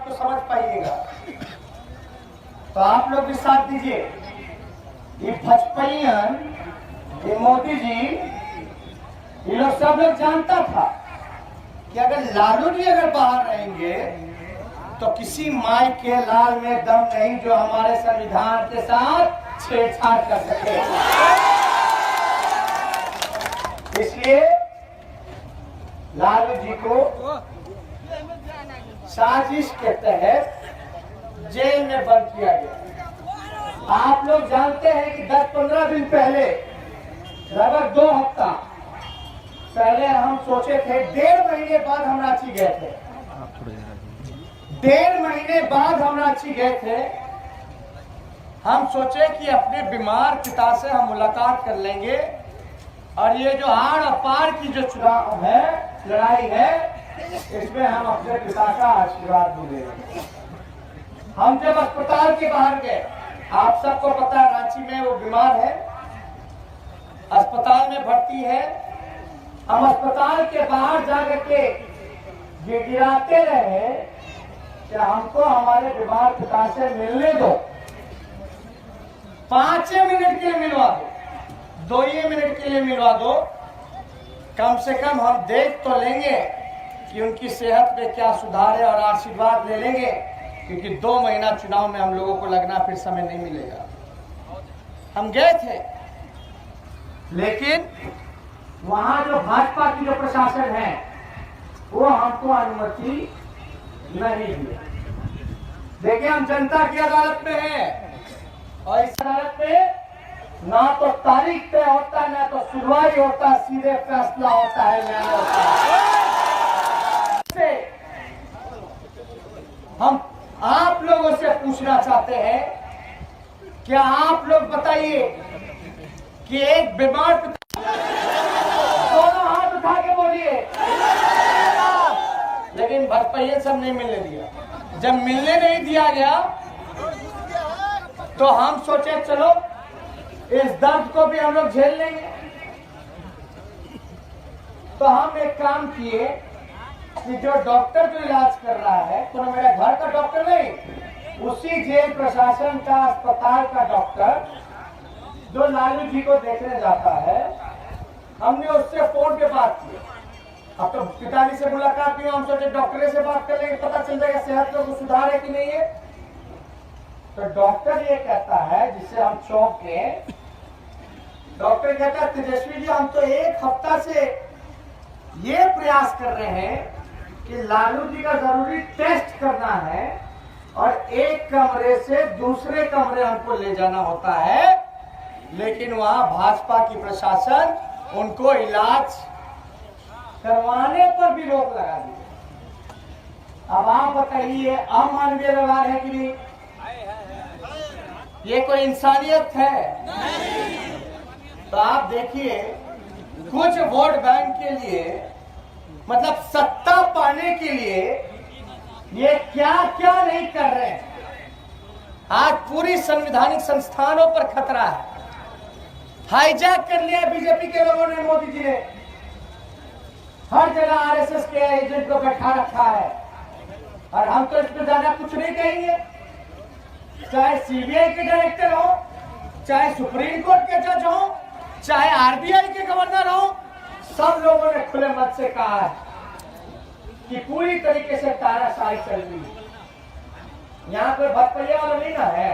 बात को समझ पाइएगा। तो आप लोग भी साथ दीजिए। ये भजपैयन, ये मोदी जी, ये लोग सब लोग जानता था कि अगर लालू जी अगर बाहर रहेंगे तो किसी माई के लाल में दम नहीं जो हमारे संविधान के साथ छेड़छाड़ कर सके। इसलिए लालू जी को साजिश के तहत जेल में बंद किया गया। आप लोग जानते हैं कि 10-15 दिन पहले, लगभग 2 हफ्ता पहले हम सोचे थे, 1.5 महीने बाद हम रांची गए थे। 1.5 महीने बाद हम रांची गए थे। हम सोचे कि अपने बीमार पिता से हम मुलाकात कर लेंगे और ये जो आड़ अपार की जो चुनाव है, लड़ाई है, इसमें हम अपने पिता का आशीर्वाद मिलेंगे। हम जब अस्पताल के बाहर गए, आप सबको पता है रांची में वो बीमार है, अस्पताल में भर्ती है। हम अस्पताल के बाहर जाकर के गिड़गिड़ाते रहे कि हमको हमारे बीमार पिता से मिलने दो, 5 मिनट के लिए मिलवा दो, 2 मिनट के लिए मिलवा दो, कम से कम हम देख तो लेंगे कि उनकी सेहत में क्या सुधार है और आशीर्वाद ले लेंगे, क्योंकि 2 महीना चुनाव में हम लोगों को लगना फिर समय नहीं मिलेगा। हम गए थे, लेकिन वहां जो भाजपा की जो प्रशासन है वो हमको अनुमति नहीं दी। देखिए, हम जनता की अदालत में हैं और इस अदालत में ना तो तारीख तय होता है, ना तो सुनवाई होता है, सीधे फैसला होता है, न्याय होता है। हम आप लोगों से पूछना चाहते हैं, क्या आप लोग बताइए कि एक बीमार, दोनों हाथ उठा के बोलिए। लेकिन भजपैयन सब नहीं मिलने दिया। जब मिलने नहीं दिया गया तो हम सोचे चलो इस दर्द को भी हम लोग झेल लेंगे। तो हम एक काम किए कि जो डॉक्टर जो इलाज कर रहा है, तो मेरा घर का डॉक्टर नहीं, उसी जेल प्रशासन का अस्पताल का डॉक्टर जो लालू जी को देखने जाता है, हमने उससे फोन पे बात की। अब तो पिताजी से मुलाकात हुई, हम सोचे डॉक्टर से बात कर लेंगे, पता चल जाएगा सेहत में कुछ सुधार है कि नहीं है। तो डॉक्टर ये कहता है, जिससे हम चौंक गए, डॉक्टर कहता है तेजस्वी जी, हम तो 1 हफ्ता से ये प्रयास कर रहे हैं कि लालू जी का जरूरी टेस्ट करना है और एक कमरे से दूसरे कमरे हमको ले जाना होता है, लेकिन वहां भाजपा की प्रशासन उनको इलाज करवाने पर भी रोक लगा दी। अब आप बताइए, अमानवीय व्यवहार है कि नहीं? ये कोई इंसानियत है? तो आप देखिए, कुछ वोट बैंक के लिए, मतलब सत्ता पाने के लिए ये क्या क्या नहीं कर रहे हैं। आज पूरी संवैधानिक संस्थानों पर खतरा है। हाईजैक कर लिया बीजेपी के लोगों ने, मोदी जी ने हर जगह आरएसएस के एजेंट को बैठा रखा है। और हम तो इसमें ज्यादा कुछ नहीं कहेंगे, चाहे सीबीआई के डायरेक्टर हो, चाहे सुप्रीम कोर्ट के जज हो, चाहे आरबीआई के गवर्नर हो, सब लोगों ने खुले मत से कहा है कि पूरी तरीके से तानाशाही चल रही है। यहाँ पे भजपैया वाला नहीं ना है,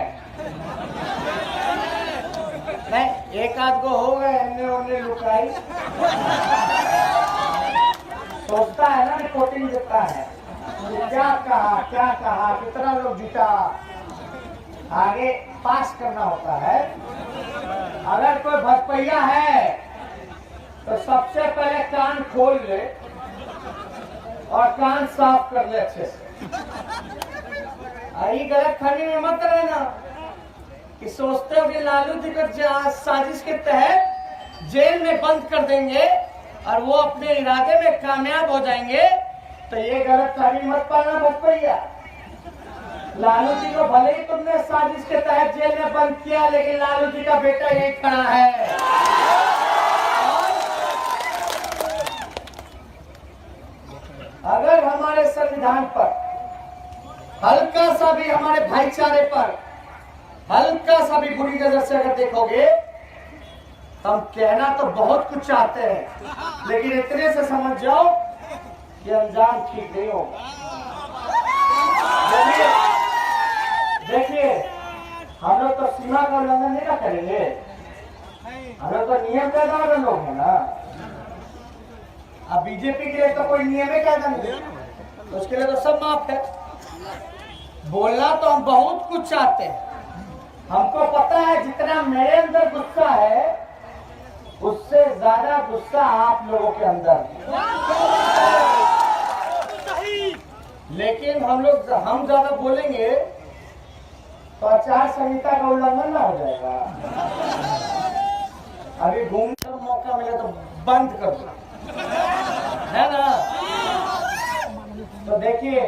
नहीं, एक आध को हो गए हमने लुकाई, सोचता है ना, रिपोर्टिंग देता है क्या कहा, कितना लोग जीता, आगे पास करना होता है। अगर कोई भजपैया है तो सबसे पहले कान खोल ले और कान साफ कर ले अच्छे से। आई गलत फहमी में मत रहना कि सोचते हो कि लालू जी को साजिश के तहत जेल में बंद कर देंगे और वो अपने इरादे में कामयाब हो जाएंगे, तो ये गलत फहमी मत पाना भजपैया। लालू जी को भले ही तुमने साजिश के तहत जेल में बंद किया, लेकिन लालू जी का बेटा यही खड़ा है। अगर हमारे संविधान पर हल्का सा भी हमारे भाईचारे पर हल्का सा भी बुरी नजर से अगर देखोगे, हम कहना तो बहुत कुछ चाहते हैं, लेकिन इतने से समझ जाओ कि अंजाम ठीक नहीं होगा। देखिए, हम लोग तो सीमा का उल्लंघन नहीं ना करेंगे, हम लोग तो नियम कायदा वाले लोग हैं ना। अब बीजेपी के लिए तो कोई नियम ही कायदा नहीं, तो उसके लिए तो सब माफ है। बोलना तो हम बहुत कुछ चाहते हैं, हमको पता है जितना मेरे अंदर गुस्सा है उससे ज्यादा गुस्सा आप लोगों के अंदर, लेकिन हम ज्यादा बोलेंगे तो आचार संहिता का उल्लंघन ना हो जाएगा। अभी घूमने का मौका मिले तो बंद कर दो, है ना। तो देखिए,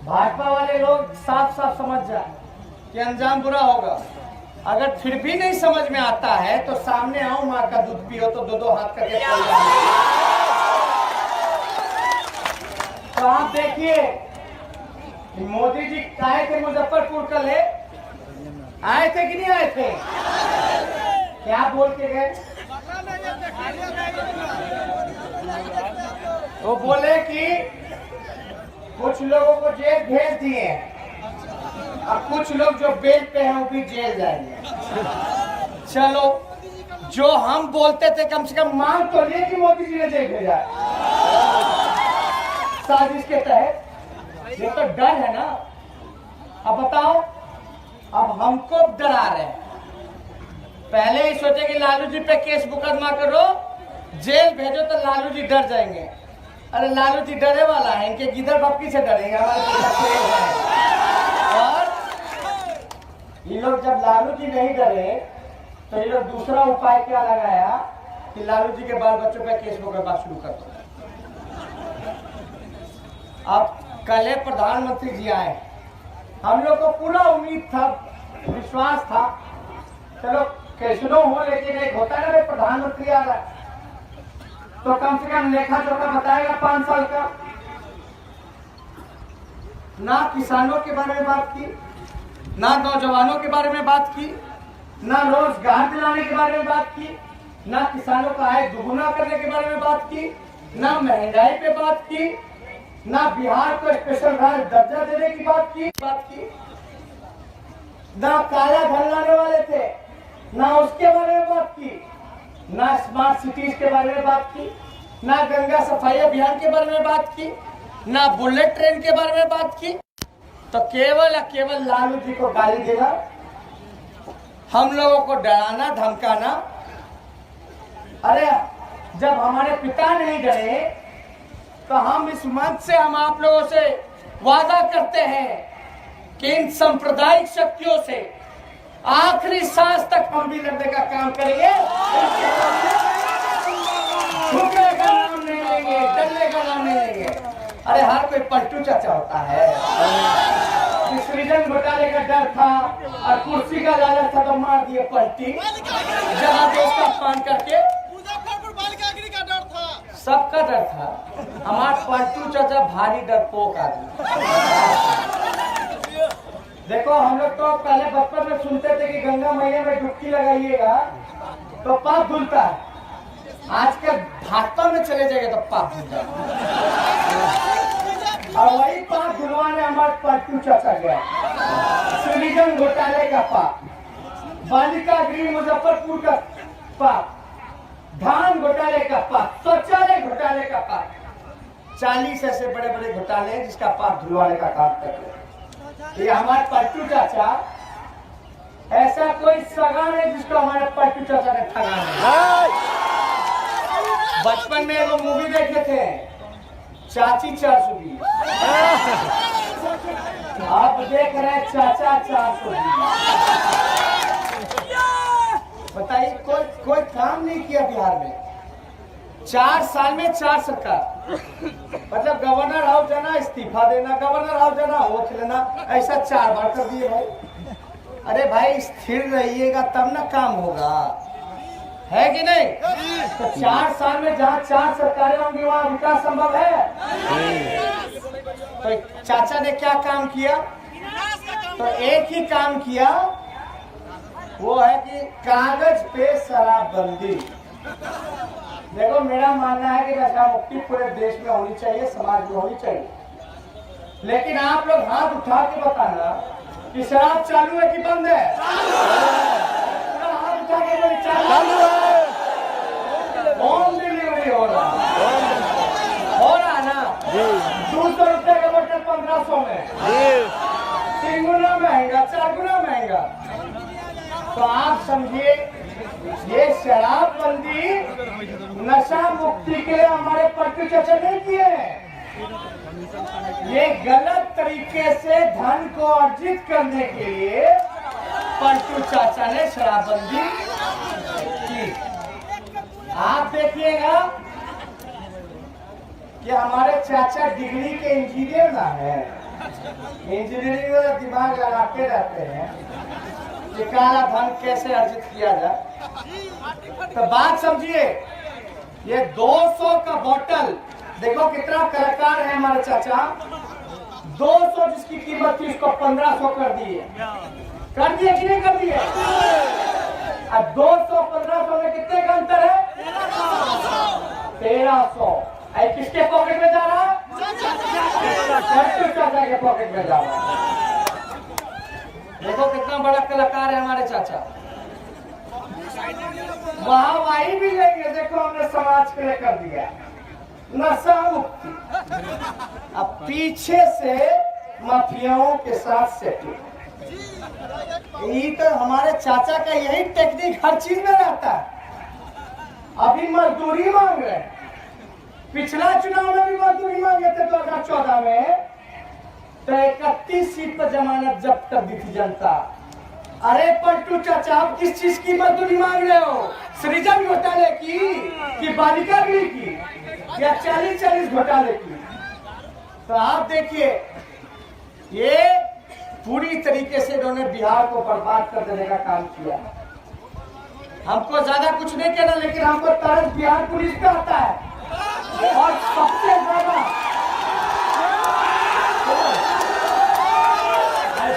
भाजपा वाले लोग साफ साफ समझ जाए कि अंजाम बुरा होगा। अगर फिर भी नहीं समझ में आता है तो सामने आओ, माँ का दूध पियो, तो दो हाथ करके तो आप देखिए कि मोदी जी आए थे मुजफ्फरपुर, कल आए थे कि नहीं आए थे? क्या बोल के गए? वो बोले कि कुछ लोगों को जेल भेज दिए, अब कुछ लोग जो बेल पे हैं वो भी जेल जाएंगे। चलो, जो हम बोलते थे कम से कम मांग तो लिए कि मोदी जी ने जेल भेजा साजिश के तहत, ये तो डर है ना। अब बताओ, अब हमको डरा रहे हैं। पहले ही सोचे कि लालू जी पे केस मुकदमा करो, जेल भेजो तो लालू जी डर जाएंगे। अरे लालू जी डरे वाला है, इनके गिदड़ बप्पी से डरेंगे हमारे। और ये लोग जब लालू जी नहीं डरे तो ये लोग दूसरा उपाय क्या लगाया कि लालू जी के बाल बच्चों पे केस मुकदमा शुरू कर दो। अब कल प्रधानमंत्री जी आए, हम लोग को पूरा उम्मीद था, विश्वास था, चलो कैसनो हो, लेकिन एक होता है ना, प्रधानमंत्री आ रहा है तो कम से कम लेखा जोखा बताएगा 5 साल का। ना किसानों के बारे में बात की, ना नौजवानों के बारे में बात की, ना रोजगार दिलाने के बारे में बात की, ना किसानों का आय दुगुना करने के बारे में बात की, ना महंगाई पे बात की, ना बिहार को स्पेशल राज्य दर्जा देने की बात की, ना काला धन लाने वाले थे, ना उसके बारे में बात की, ना स्मार्ट सिटीज के बारे में बात की, ना गंगा सफाई अभियान के बारे में बात की, ना बुलेट ट्रेन के बारे में बात की। तो केवल लालू जी को गाली देना, हम लोगों को डराना धमकाना। अरे जब हमारे पिता नहीं डरे तो हम इस मंच से हम आप लोगों से वादा करते हैं कि इन सांप्रदायिक शक्तियों से आखिरी सांस तक हम भी लड़ने का काम करेंगे। झुकने का नाम नहीं लेंगे, डरने का नाम नहीं लेंगे। अरे हर कोई पलटू चाचा होता है। सृजन घोटाले का डर था और कुर्सी का लालच था तो मार दिए पलटी, जहाँ देश का अपमान करके। मुजफ्फरपुर बालिका गृह का डर था, सबका डर था। हमारा पलटू चाचा भारी डरपोक आदमी। देखो, हम लोग तो पहले बचपन में सुनते थे कि गंगा मैया में डुबकी लगाइएगा तो पाप धुलता है। आजकल भाजपा में चले जाएगा तो पाप धुलता है। और वही पाप धुलवाने हमारे पलटू चाचा गया। सृजन घोटाले का पाप, बालिका गृह मुजफ्फरपुर का पाप, धान घोटाले का पाप, शौचालय घोटाले का पाप, 40 ऐसे बड़े बड़े घोटाले हैं जिसका पाप धुलवाने का काम कर रहे हैं। ये हमारे पलटू चाचा, ऐसा कोई सगा नहीं जिसको हमारे पलटू चाचा ने ठगा नहीं। बचपन में वो मूवी देखे थे चाची 420, आप देख रहे हैं चाचा 420। बताइए, कोई काम नहीं किया बिहार में। 4 साल में 4 सरकार, मतलब गवर्नर हाउस जाना इस्तीफा देना, गवर्नर हाउस जाना वोट लेना, ऐसा 4 बार कर दिए भाई। अरे भाई स्थिर रहिएगा तब ना काम होगा, है कि नहीं? तो 4 साल में जहाँ 4 सरकारें होंगी वहाँ विकास संभव है? तो चाचा ने क्या काम किया? तो एक ही काम किया, वो है कि कागज पे शराबबंदी। देखो मेरा मानना है कि नशा मुक्ति पूरे देश में होनी चाहिए, समाज में होनी चाहिए, लेकिन आप लोग हाथ उठा के बताना कि शराब चालू है कि बंद है? हाथ उठा के चालू है। होम डिलीवरी हो रहा ना? 200 रुपए का बोतल 1500 में, 3 गुना महंगा, 4 गुना महंगा। तो आप समझिए, ये शराबबंदी नशा मुक्ति के लिए हमारे पट्टू चाचा नहीं किए हैं, ये गलत तरीके से धन को अर्जित करने के लिए पट्टू चाचा ने शराबबंदी की। आप देखिएगा कि हमारे चाचा डिग्री के इंजीनियर ना है, इंजीनियरिंग में दिमाग लगाते रहते हैं कि काला धन कैसे अर्जित किया जाए। तो बात समझिए, ये 200 का बोतल, देखो कितना कलाकार है हमारे चाचा, 200 जिसकी कीमत थी उसको 1500 कर दिए कि नहीं कर दिए? अब 200 1500 में कितने का अंतर है? 1300। किसके पॉकेट में जा रहा है? चाचा के पॉकेट में जा रहा है। देखो कितना बड़ा कलाकार है हमारे चाचा, वाहवाही भी लेंगे। देखो हमने समाज के लिए कर दिया नशा मुक्ति, अब पीछे से माफियाओं के साथ सेटिंग। यही तो हमारे चाचा का यही टेक्निक हर चीज में रहता है। अभी मजदूरी मांग रहे हैं, पिछला चुनाव में भी मजदूरी मांगे थे 2014 में, तो 31 सीट पर जमानत जब्त कर दी थी जनता। अरे पट्टू चाचा, आप किस चीज की मजदूरी मांग रहे हो? सृजन घोटाले की कि बालिका गृह की या 40-40 घोटाले की? तो आप देखिए, ये पूरी तरीके से इन्होंने बिहार को बर्बाद कर देने का काम किया। हमको ज्यादा कुछ नहीं कहना, लेकिन हमको तरस बिहार पुलिस का आता है, और सबसे ज्यादा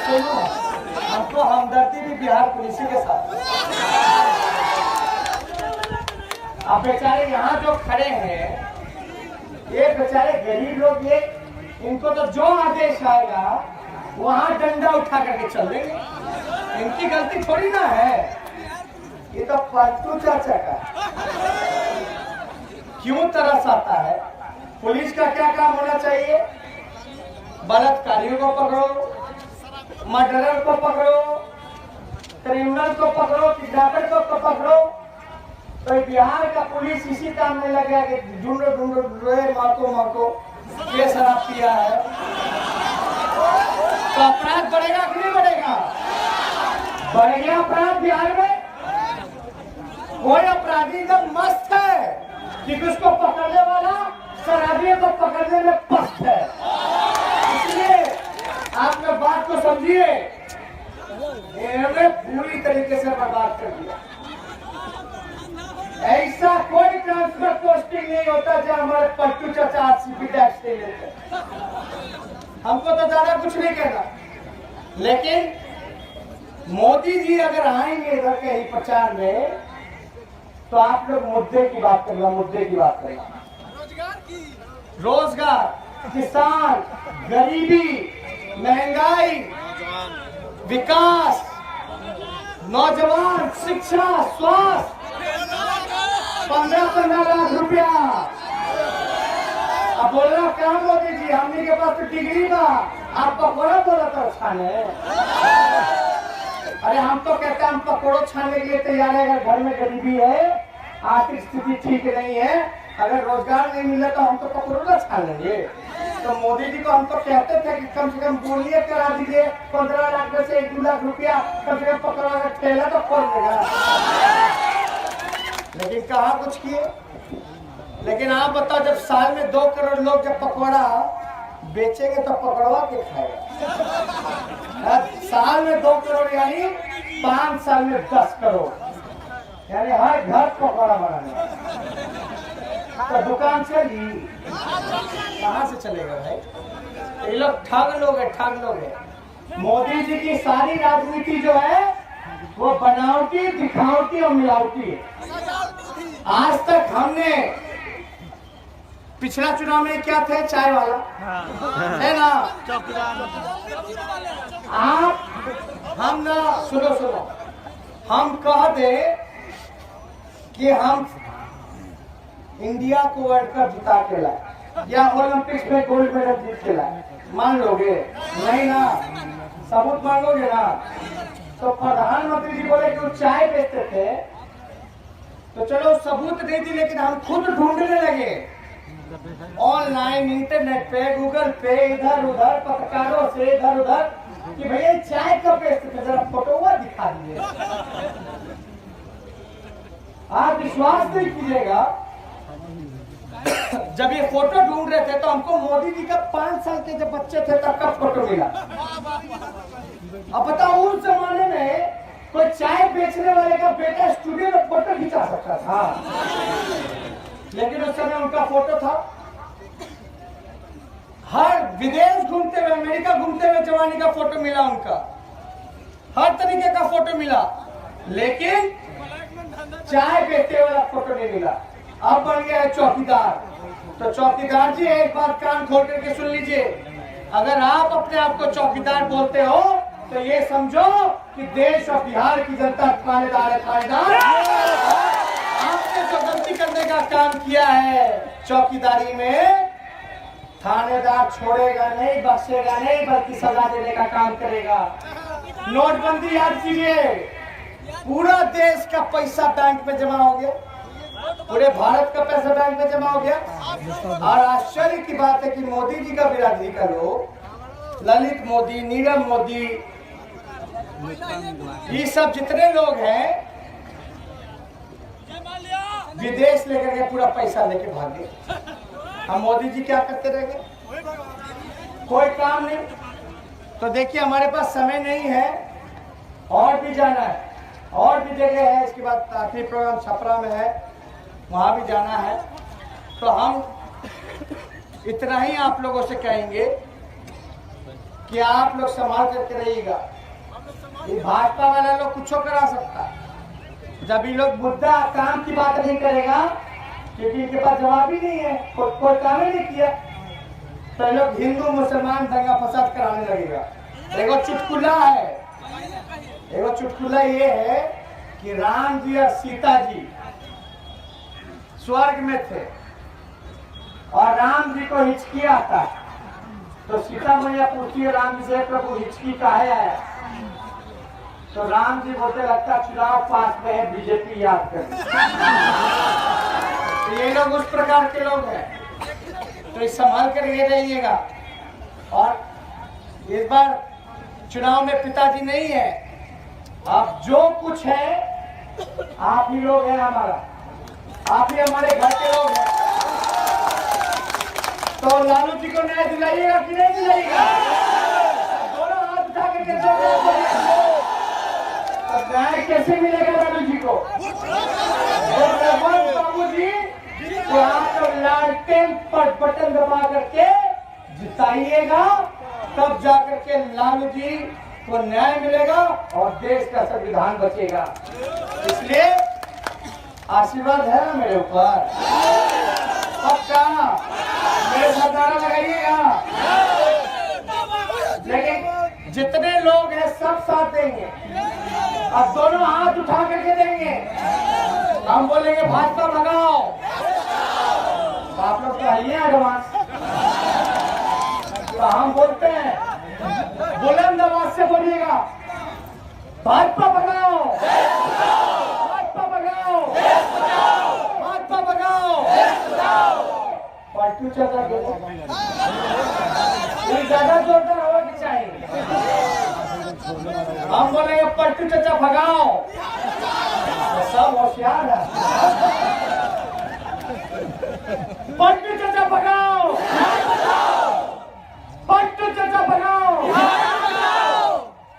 सुनो, हमको हमदर्दी भी बिहार पुलिस के साथ। अब बेचारे यहाँ जो खड़े हैं, ये बेचारे गरीब लोग, ये इनको तो जो आदेश आएगा वहां डंडा उठा करके चल देंगे, इनकी गलती थोड़ी ना है। ये तो पट्टू चाचा का क्यों तरस आता है? पुलिस का क्या काम होना चाहिए? बलात्कारियों को पकड़ो, मर्डरर को पकड़ो, क्रिमिनल को पकड़ो, किडनैपर को पकड़ो। तो बिहार का पुलिस इसी काम में लग गया कि ढूंढो माको ये शराब पिया है। तो अपराध बढ़ेगा कि नहीं बढ़ेगा? बढ़ गया अपराध बिहार में। कोई अपराधी एकदम मस्त है कि उसको पकड़ने वाला शराबियों को पकड़ने में पस्त है। इसलिए आप लोग बात को समझिए, इन्होंने पूरी तरीके से बर्बाद कर दिया। ऐसा कोई ट्रांसफर पोस्टिंग नहीं होता जहां हमारे पट्टू चाचा आरसीपी टैक्स नहीं लेते। हमको तो ज्यादा कुछ नहीं कहना, लेकिन मोदी जी अगर आएंगे इधर के ही प्रचार में, तो आप लोग मुद्दे की बात करना, मुद्दे की बात करना। रोजगार, किसान, गरीबी, महंगाई, विकास, नौजवान, शिक्षा, स्वास्थ्य, 15-15 लाख रुपया। अब बोलना क्या मोदी जी, हमने के पास तो डिग्री था, आप पकौड़ा बोला था छाने। अरे हम तो कहते हैं हम पकौड़ो छाने के लिए तैयार है। अगर घर में गरीबी है, आर्थिक स्थिति ठीक नहीं है, अगर रोजगार नहीं मिले तो हम तो पकौड़ा छान लेंगे। तो मोदी जी को हम तो कहते थे कि कम से कम बोलिए करा दीजिए, 15 लाख में से 1-2 लाख रुपया कम से कम पकौड़ा का ठेला तो खोल देगा। लेकिन कहाँ कुछ किए। लेकिन आप बताओ, जब साल में 2 करोड़ लोग जब पकौड़ा बेचेंगे तो पकड़वा के खाएगा। साल में 2 करोड़ यानी 5 साल में 10 करोड़, यानी हर घर पकौड़ा बनाने। तो दुकान चली। कहाँ से चलेगा भाई? ये लोग ठग लोग है, ठग लोग है। मोदी जी की सारी राजनीति जो है वो बनावटी, दिखावटी और मिलावटी है। आज तक हमने पिछला चुनाव में क्या थे, चाय वाला है ना, आप हम ना, सुनो सुनो, हम कह दे कि हम इंडिया को वर्ल्ड कप जिता के लाए या ओलंपिक्स में गोल्ड मेडल जीत के लाए, मान लोगे? नहीं ना, सबूत मांगोगे ना? तो प्रधानमंत्री जी बोले कि वो चाय बेचते थे, तो चलो सबूत दे दी, लेकिन हम खुद ढूंढने लगे ऑनलाइन, इंटरनेट पे, गूगल पे, इधर उधर, पत्रकारों से इधर उधर कि भैया चाय कब बेचते थे, जरा फोटो हुआ दिखा दीजिए। आप विश्वास नहीं कीजिएगा, जब ये फोटो ढूंढ रहे थे तो हमको मोदी जी का 5 साल के जब बच्चे थे तब का फोटो मिला। अब बताओ उस जमाने में कोई चाय बेचने वाले का बेटा स्टूडियो में फोटो खिंचा सकता था, लेकिन उस समय उनका फोटो था। हर विदेश घूमते हुए, अमेरिका घूमते हुए जवानी का फोटो मिला उनका, हर तरीके का फोटो मिला, लेकिन चाय बेचने वाला फोटो नहीं मिला। अब बन गया है चौकीदार। तो चौकीदार जी एक बात कान खोल करके सुन लीजिए, अगर आप अपने आप को चौकीदार बोलते हो तो ये समझो कि देश और बिहार की जनता थानेदार है, थानेदार। आपने जो गलती करने का काम किया है चौकीदारी में, थानेदार छोड़ेगा नहीं, बख्शेगा नहीं, बल्कि सजा देने का काम करेगा। नोटबंदी याद कीजिए, पूरा देश का पैसा बैंक में जमा हो गया, पूरे भारत का पैसा बैंक में जमा हो गया। और आश्चर्य की बात है कि मोदी जी का बिरादरी का लोग, ललित मोदी, नीरव मोदी, ये सब जितने लोग हैं विदेश लेकर के पूरा पैसा लेके भागे। हम मोदी जी क्या करते रह गए, कोई काम नहीं। तो देखिए हमारे पास समय नहीं है, और भी जाना है, और भी जगह है। इसके बाद आखिरी प्रोग्राम छपरा में है, वहां भी जाना है। तो हम इतना ही आप लोगों से कहेंगे कि आप लोग संभाल करके रहिएगा। ये भाजपा वाला लोग कुछ करा सकता, जब ये लोग मुद्दा काम की बात नहीं करेगा, क्योंकि इनके पास जवाब ही नहीं है, कोई काम ही नहीं किया, तो ये लोग हिंदू मुसलमान दंगा फसाद कराने लगेगा। एगो चुटकुला है, एगो चुटकुला ये है कि राम जी और सीता जी स्वर्ग में थे और राम जी को हिचकी आता है, तो सीता मैया पूछती है राम जी से, प्रभु हिचकी काहे आया? तो राम जी बोलते, लगता चुनाव पास में है, बीजेपी याद कर। तो ये लोग उस प्रकार के लोग हैं, तो संभाल कर ये रहिएगा। और इस बार चुनाव में पिताजी नहीं है, आप जो कुछ है आप ही लोग हैं, हमारा आप ही हमारे घर के लोग हैं। तो लालू जी को न्याय दिलाइएगा कि नहीं दिलाइएगा? दोनों हाथ उठा के न्याय कैसे मिलेगा लालू जी को? बाबू जी तो आप लालटेन पर बटन दबा करके जिताइएगा, तब जाकर के लालू जी को न्याय मिलेगा और देश का संविधान बचेगा। इसलिए आशीर्वाद है ना मेरे ऊपर, पक्का मेरे साथ नारा लगाइएगा। लेकिन जितने लोग हैं सब साथ देंगे, अब दोनों हाथ उठा करके देंगे। हम बोलेंगे भाजपा भगाओ, तो आप लोग तो आइए एडवांस, तो हम बोलते हैं बुलंद आवाज से बोलिएगा, भाजपा भगाओ, भाजपा भगाओ, भाजपा भगाओ। पलटू चलता ज्यादा जोरदार हवा की चाहिए। हम बोलेंगे पलटू चाचा भगाओ, सब होशियार है। पलटू चाचा भगाओ, पलटू चाचा भगाओ,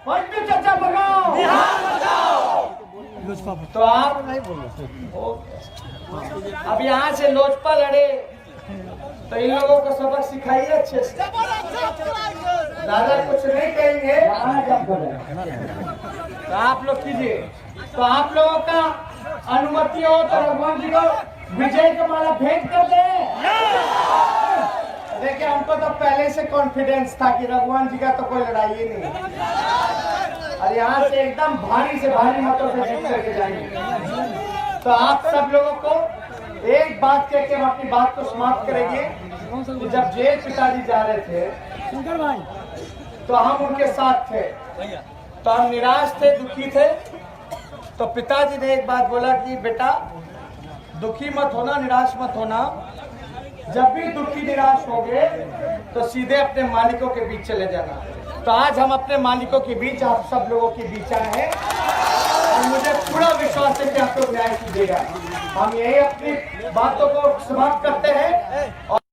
पलटू चाचा भगाओ। तो आप नहीं बोलो, अब यहाँ से लोजपा लड़े तो इन लोगों को सबक सिखाइए अच्छे से, ज्यादा कुछ नहीं कहेंगे। तो आप लोग कीजिए। तो आप लोगों का अनुमति हो तो रघुवंश जी को विजय का माला भेंट कर दे। देखिए हमको तो पहले से कॉन्फिडेंस था कि रघुवंश जी का तो कोई लड़ाई ही नहीं, और यहाँ से एकदम भारी से भारी मतों से जीत करके जाएंगे। तो आप सब लोगों को एक बात कह के हम अपनी बात को समाप्त करेंगे कि जब जेल पिताजी जा रहे थे तो हम उनके साथ थे, तो हम निराश थे, दुखी थे। तो पिताजी ने एक बात बोला कि बेटा दुखी मत होना, निराश मत होना। जब भी दुखी निराश होगे तो सीधे अपने मालिकों के बीच चले जाना। तो आज हम अपने मालिकों के बीच, आप सब लोगों के बीच आए हैं और मुझे पूरा विश्वास है कि आप लोग न्याय कीजिएगा। हम यही अपनी बातों को समाप्त करते हैं।